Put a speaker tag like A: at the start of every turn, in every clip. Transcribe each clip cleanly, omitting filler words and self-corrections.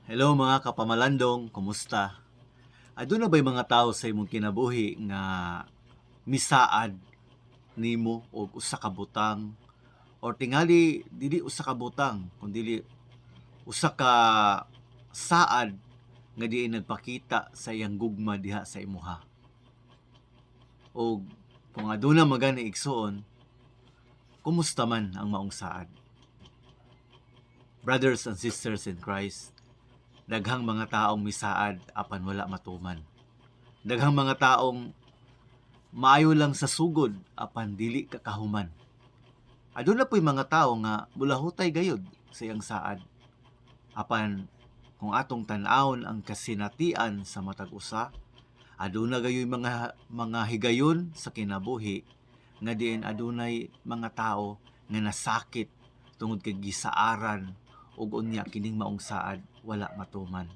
A: Hello mga kapamalandong, kumusta? Aduna na ba'y mga tao sa imong kinabuhi nga misaad nimo og usa ka butang or tingali dili usa ka butang kundi usa ka saad nga diin nagpakita sa iyang gugma diha sa imuha. Og kung aduna magani igsuon, kumusta man ang maong saad? Brothers and sisters in Christ, daghang mga taong misaad apan wala matuman. Daghang mga taong maayo lang sa sugod apan dili kakahuman. Aduna po'y mga tao nga bulahutay gayud sa iyang saad. Apan kung atong tan-awon ang kasinatian sa matag usa, aduna gayoy mga higayon sa kinabuhi nga diin adunay mga tao nga nasakit tungod kay gisaaran ug unya kining maong saad wala matuman.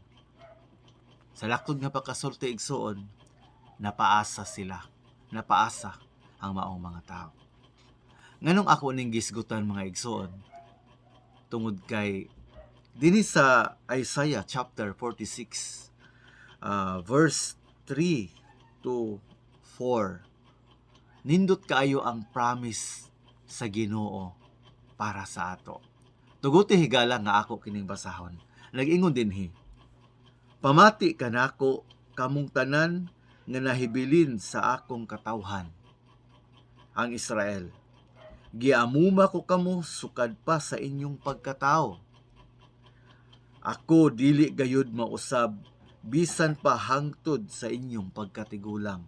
A: Sa laktod nga pagkasulti igsuon, napaasa sila. Napaasa ang maong mga tao. Nganong ako ning gisgutan mga igsuon tungod kay dinhi sa Isaiah chapter 46 verse 3 to 4, nindot kaayo ang promise sa Ginoo para sa ato. Tuguti higala nga ako kining basahon. Nag-ingon dinhi, pamati kanako kamong tanan nga nahibilin sa akong katawhan, ang Israel. Giamuma ko kamo sukad pa sa inyong pagkatao. Ako dili gayud mausab bisan pa hangtod sa inyong pagkatigulang.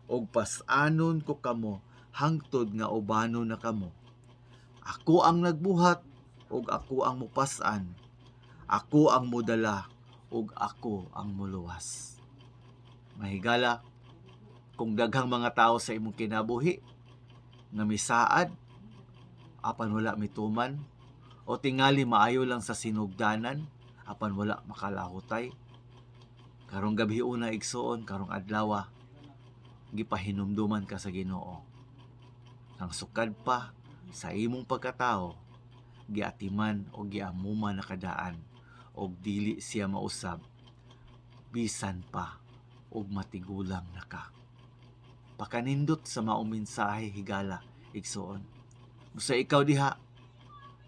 A: Og pas-anon ko kamo hangtod nga ubano na kamo. Ako ang nagbuhat og ako ang mupas-an. Ako ang mudala ug ako ang muluwas. Mahigala, kung daghang mga tao sa imong kinabuhi nga misaad apan wala mituman o tingali maayo lang sa sinugdanan apan wala makalahutay, karong gabi una igsuon, karong adlaw gipahinumduman ka sa Ginoo. Ang sukad pa sa imong pagkatao, giatiman o giamuman na kadaan og dili siya mausab bisan pa og matigulang na ka. Pakanindot sa maong mensahe higala igsuon. Busa ikaw diha,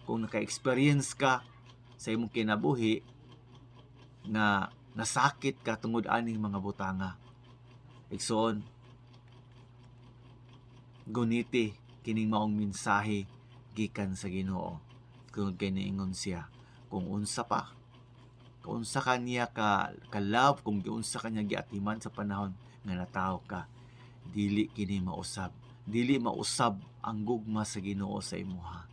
A: kung naka-experience ka sa imong kinabuhi na nasakit ka tungod aning mga butanga, igsuon, guniti kining maong mensahe gikan sa Ginoo. Kung kay niingon siya, kung unsa kaniya ka love, kung unsa kanya giatiman sa panahon nga natawo ka, dili kini mausab. Dili mausab ang gugma sa Ginoo sa imuha.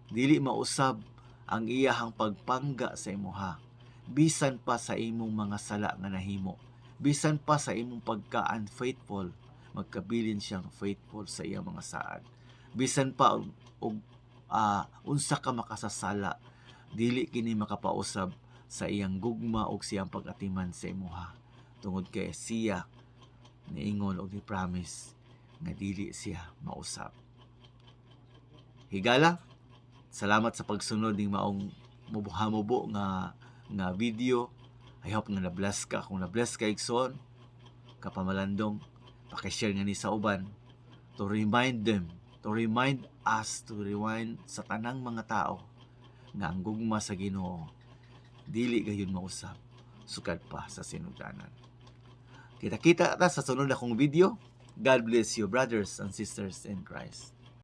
A: Dili mausab ang iyahang pagpangga sa imuha. Bisan pa sa imong mga sala nga nahimo. Bisan pa sa imong pagka-unfaithful, magkabilin siyang faithful sa iyang mga saad. Bisan pa og unsa ka makasasala, dili kini makapausab sa iyang gugma og siyang pag-atiman sa imuha. Tungod kay siya niingon og ni-promise nga dili siya mausab. Higala, salamat sa pagsunod ning maong mubuha-mubo nga video. I hope nga na-bless ka. Kung na-bless ka igsoon, kapamalandong, paki-share nga ni sa uban to remind us, to remind sa tanang mga tao nga ang gugma sa Ginoo dili gayon mausab sukad pa sa sinugdanan. Kita-kita ta sa sunod akong video. God bless you, brothers and sisters in Christ.